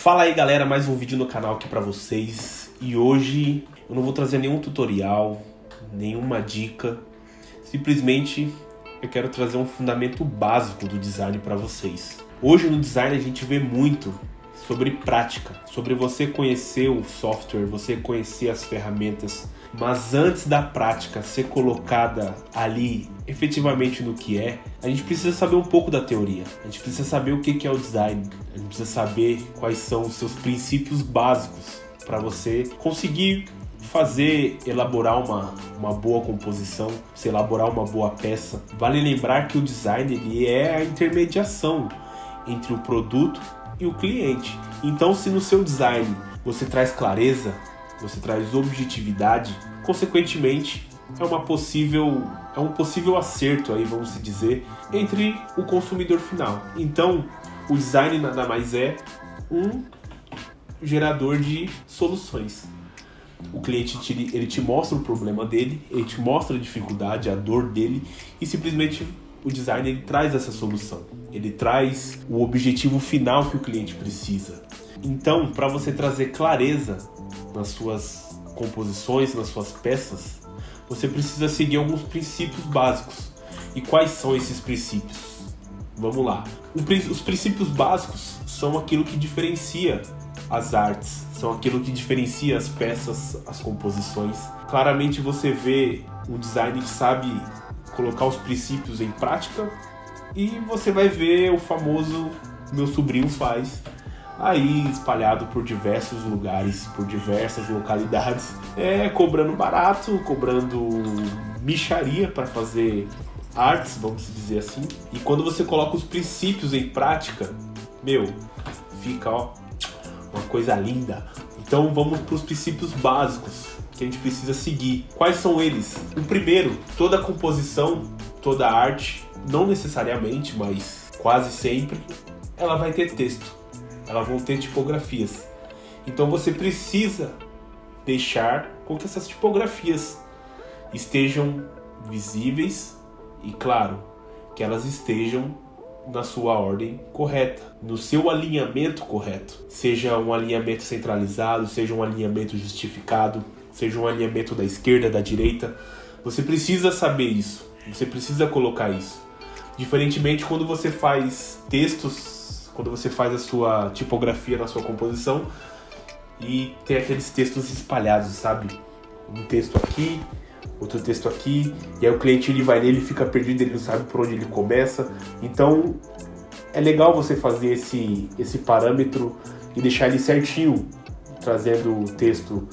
Fala aí galera, mais um vídeo no canal aqui pra vocês. E hoje eu não vou trazer nenhum tutorial, nenhuma dica. Simplesmente eu quero trazer um fundamento básico do design pra vocês. Hoje no design a gente vê muito sobre prática, sobre você conhecer o software, você conhecer as ferramentas, mas antes da prática ser colocada ali efetivamente no que é, a gente precisa saber um pouco da teoria, a gente precisa saber o que é o design, a gente precisa saber quais são os seus princípios básicos para você conseguir elaborar uma boa composição, você elaborar uma boa peça. Vale lembrar que o design ele é a intermediação entre o produto e o cliente. Então, se no seu design você traz clareza, você traz objetividade, consequentemente é um possível acerto aí, vamos dizer, entre o consumidor final. Então, o design nada mais é um gerador de soluções. O cliente ele te mostra o problema dele, ele te mostra a dificuldade, a dor dele, e simplesmente o design ele traz essa solução. Ele traz o objetivo final que o cliente precisa. Então, para você trazer clareza nas suas composições, nas suas peças, você precisa seguir alguns princípios básicos. E quais são esses princípios? Vamos lá. Os princípios básicos são aquilo que diferencia as artes, são aquilo que diferencia as peças, as composições. Claramente você vê um design que sabe colocar os princípios em prática, e você vai ver o famoso meu sobrinho faz aí espalhado por diversos lugares, por diversas localidades, cobrando barato, cobrando mixaria para fazer artes, vamos dizer assim. E quando você coloca os princípios em prática, fica uma coisa linda. Então vamos para os princípios básicos que a gente precisa seguir. Quais são eles? O primeiro, toda composição, toda arte, não necessariamente, mas quase sempre, ela vai ter texto, elas vão ter tipografias. Então você precisa deixar com que essas tipografias estejam visíveis e, claro, que elas estejam na sua ordem correta, no seu alinhamento correto. Seja um alinhamento centralizado, seja um alinhamento justificado, seja um alinhamento da esquerda, da direita. Você precisa saber isso, você precisa colocar isso. Diferentemente quando você faz textos, quando você faz a sua tipografia na sua composição e tem aqueles textos espalhados, sabe? Um texto aqui, outro texto aqui, e aí o cliente ele vai ler, ele fica perdido, ele não sabe por onde ele começa. Então é legal você fazer esse parâmetro e deixar ele certinho, trazendo o texto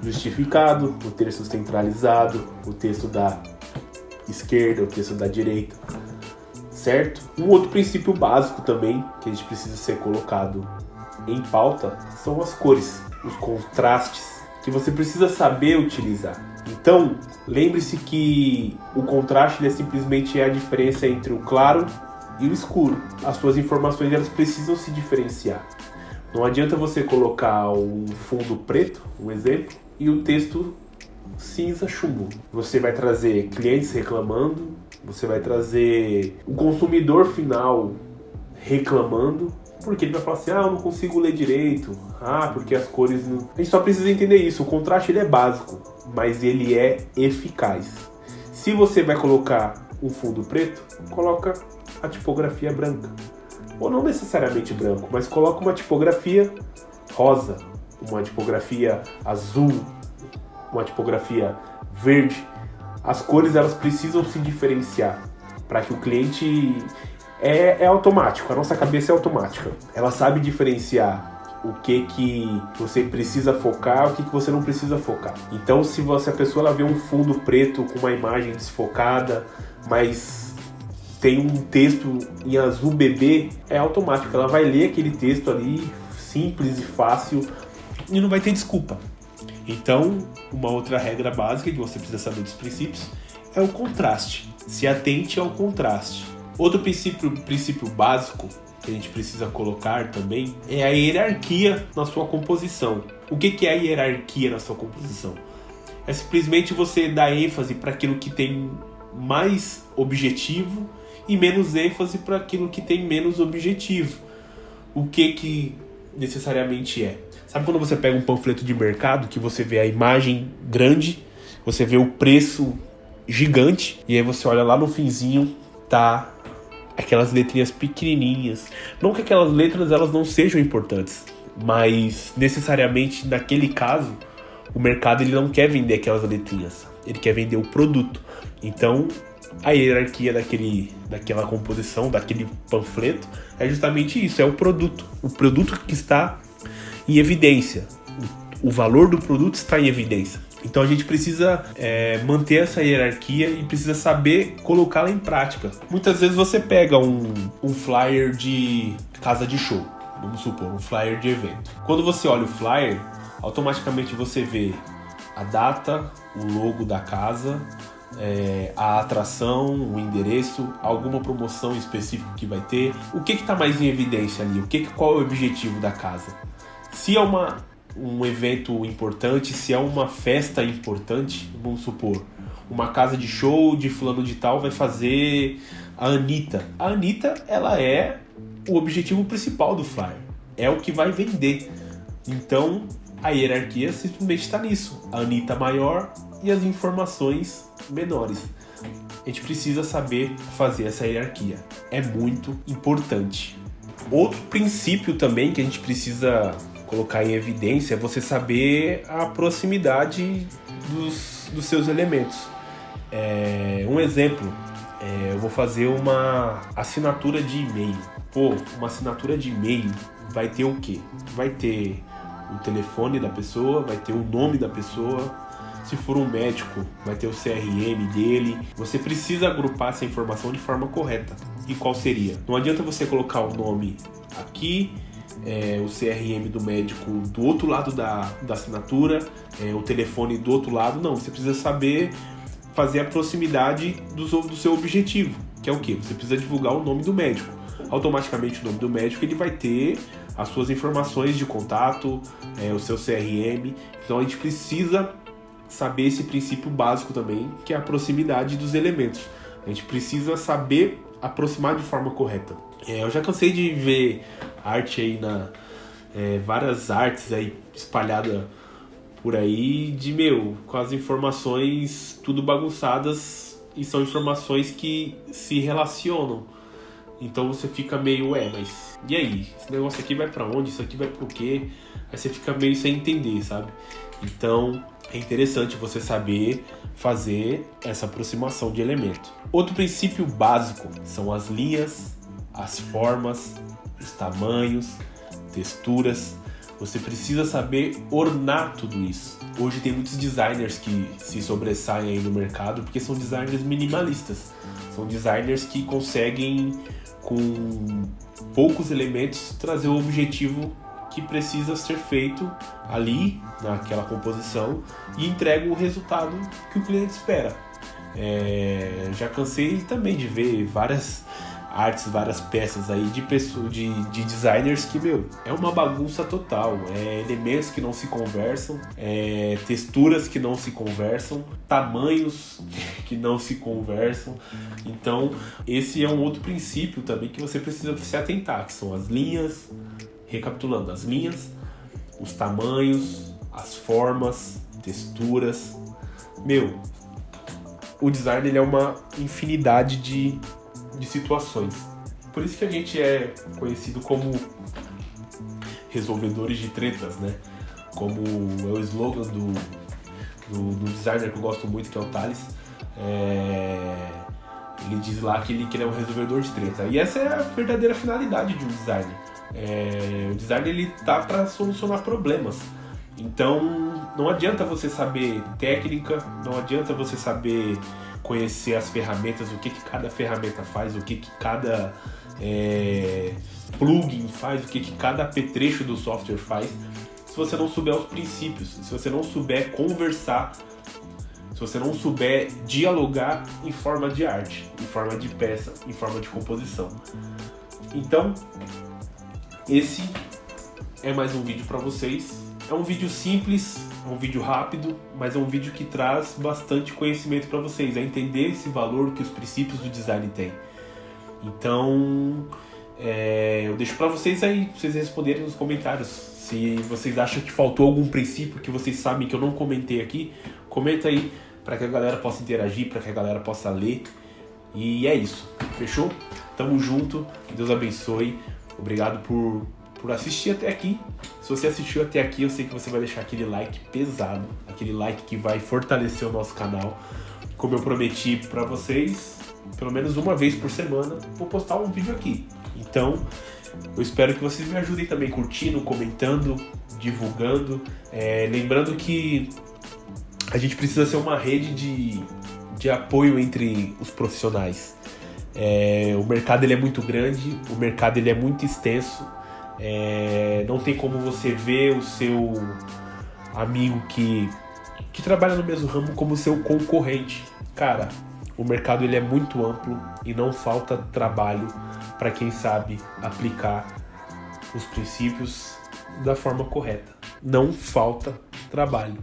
justificado, o texto centralizado, o texto da esquerda, o texto da direita, certo? Um outro princípio básico também que a gente precisa ser colocado em pauta são as cores, os contrastes, que você precisa saber utilizar. Então, lembre-se que o contraste simplesmente é a diferença entre o claro e o escuro. As suas informações elas precisam se diferenciar. Não adianta você colocar um fundo preto, um exemplo, e o texto cinza chumbo. Você vai trazer clientes reclamando, você vai trazer o consumidor final reclamando, porque ele vai falar assim, eu não consigo ler direito, porque as cores não... A gente só precisa entender isso, o contraste ele é básico, mas ele é eficaz. Se você vai colocar um fundo preto, coloca a tipografia branca. Ou não necessariamente branco, mas coloca uma tipografia rosa, uma tipografia azul, uma tipografia verde. As cores elas precisam se diferenciar para que o cliente... É automático, a nossa cabeça é automática. Ela sabe diferenciar o que você precisa focar, o que você não precisa focar. Então, se a pessoa ela vê um fundo preto com uma imagem desfocada, mas tem um texto em azul bebê, é automático. Ela vai ler aquele texto ali, simples e fácil, e não vai ter desculpa. Então, uma outra regra básica que você precisa saber dos princípios é o contraste. Se atente ao contraste. Outro princípio básico que a gente precisa colocar também é a hierarquia na sua composição. O que é a hierarquia na sua composição? É simplesmente você dar ênfase para aquilo que tem mais objetivo e menos ênfase para aquilo que tem menos objetivo. O que necessariamente é. Sabe quando você pega um panfleto de mercado, que você vê a imagem grande, você vê o preço gigante, e aí você olha lá no finzinho, tá aquelas letrinhas pequenininhas. Não que aquelas letras elas não sejam importantes, mas necessariamente naquele caso, o mercado ele não quer vender aquelas letrinhas, ele quer vender o produto. Então, a hierarquia daquela composição, daquele panfleto, é justamente isso, é o produto que está em evidência, o valor do produto está em evidência. Então a gente precisa manter essa hierarquia e precisa saber colocá-la em prática. Muitas vezes você pega um flyer de casa de show, vamos supor, um flyer de evento. Quando você olha o flyer, automaticamente você vê a data, o logo da casa, a atração, o endereço, alguma promoção específica que vai ter. O que está mais em evidência ali? Qual é o objetivo da casa? Se é um evento importante, se é uma festa importante, vamos supor, uma casa de show de fulano de tal vai fazer a Anitta. A Anitta, ela é o objetivo principal do flyer, é o que vai vender. Então, a hierarquia simplesmente está nisso. A Anitta maior e as informações menores. A gente precisa saber fazer essa hierarquia. É muito importante. Outro princípio também que a gente precisa colocar em evidência é você saber a proximidade dos seus elementos. Um exemplo, eu vou fazer uma assinatura de e-mail. Uma assinatura de e-mail vai ter o quê? Vai ter o telefone da pessoa, vai ter o nome da pessoa. Se for um médico, vai ter o CRM dele. Você precisa agrupar essa informação de forma correta. E qual seria? Não adianta você colocar o nome aqui, o CRM do médico do outro lado da assinatura, o telefone do outro lado. Não, você precisa saber fazer a proximidade do seu objetivo, que é o quê? Você precisa divulgar o nome do médico. Automaticamente o nome do médico ele vai ter as suas informações de contato, o seu CRM. Então a gente precisa saber esse princípio básico também, que é a proximidade dos elementos. A gente precisa saber aproximar de forma correta. Eu já cansei de ver arte aí várias artes aí espalhadas por aí com as informações tudo bagunçadas, e são informações que se relacionam. Então você fica meio, mas e aí? Esse negócio aqui vai pra onde? Isso aqui vai pro quê? Aí você fica meio sem entender, sabe? Então é interessante você saber fazer essa aproximação de elemento. Outro princípio básico são as linhas, as formas, os tamanhos, texturas. Você precisa saber ornar tudo isso. Hoje tem muitos designers que se sobressaem aí no mercado porque são designers minimalistas. São designers que conseguem, com poucos elementos, trazer o objetivo que precisa ser feito ali, naquela composição, e entrega o resultado que o cliente espera. Já cansei também de ver várias artes, várias peças aí de designers que, é uma bagunça total. Elementos que não se conversam, texturas que não se conversam, tamanhos que não se conversam. Então, esse é um outro princípio também que você precisa se atentar, que são as linhas. Recapitulando, as linhas, os tamanhos, as formas, texturas. O design ele é uma infinidade de situações. Por isso que a gente é conhecido como resolvedores de tretas, né? Como é o slogan do designer que eu gosto muito, que é o Thales. Ele diz lá que ele é um resolvedor de treta. E essa é a verdadeira finalidade de um designer. O design ele tá para solucionar problemas. Então não adianta você saber técnica, não adianta você saber conhecer as ferramentas, o que cada ferramenta faz, o que cada plugin faz, o que cada apetrecho do software faz, se você não souber os princípios, se você não souber conversar, se você não souber dialogar em forma de arte, em forma de peça, em forma de composição. Então, esse é mais um vídeo para vocês. É um vídeo simples, é um vídeo rápido, mas é um vídeo que traz bastante conhecimento para vocês, entender esse valor que os princípios do design têm. Então, Eu deixo pra vocês aí, pra vocês responderem nos comentários. Se vocês acham que faltou algum princípio que vocês sabem que eu não comentei aqui, comenta aí para que a galera possa interagir, para que a galera possa ler. E é isso, fechou? Tamo junto, que Deus abençoe. Obrigado por assistir até aqui. Se você assistiu até aqui, eu sei que você vai deixar aquele like pesado, aquele like que vai fortalecer o nosso canal. Como eu prometi para vocês, pelo menos uma vez por semana, vou postar um vídeo aqui. Então, eu espero que vocês me ajudem também curtindo, comentando, divulgando. Lembrando que a gente precisa ser uma rede de apoio entre os profissionais. O mercado ele é muito grande, o mercado ele é muito extenso. Não tem como você ver o seu amigo que trabalha no mesmo ramo como seu concorrente. Cara, o mercado ele é muito amplo e não falta trabalho para quem sabe aplicar os princípios da forma correta. Não falta trabalho,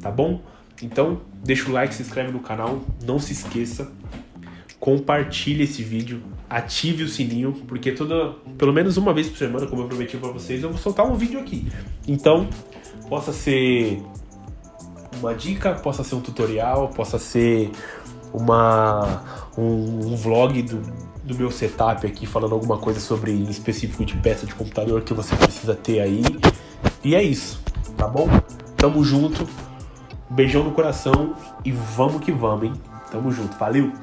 tá bom? Então, deixa o like, se inscreve no canal, não se esqueça, compartilhe esse vídeo, ative o sininho, porque pelo menos uma vez por semana, como eu prometi para vocês, eu vou soltar um vídeo aqui. Então, possa ser uma dica, possa ser um tutorial, possa ser um vlog do meu setup aqui, falando alguma coisa sobre em específico de peça de computador que você precisa ter aí. E é isso, tá bom? Tamo junto, beijão no coração e vamos que vamos, hein? Tamo junto, valeu!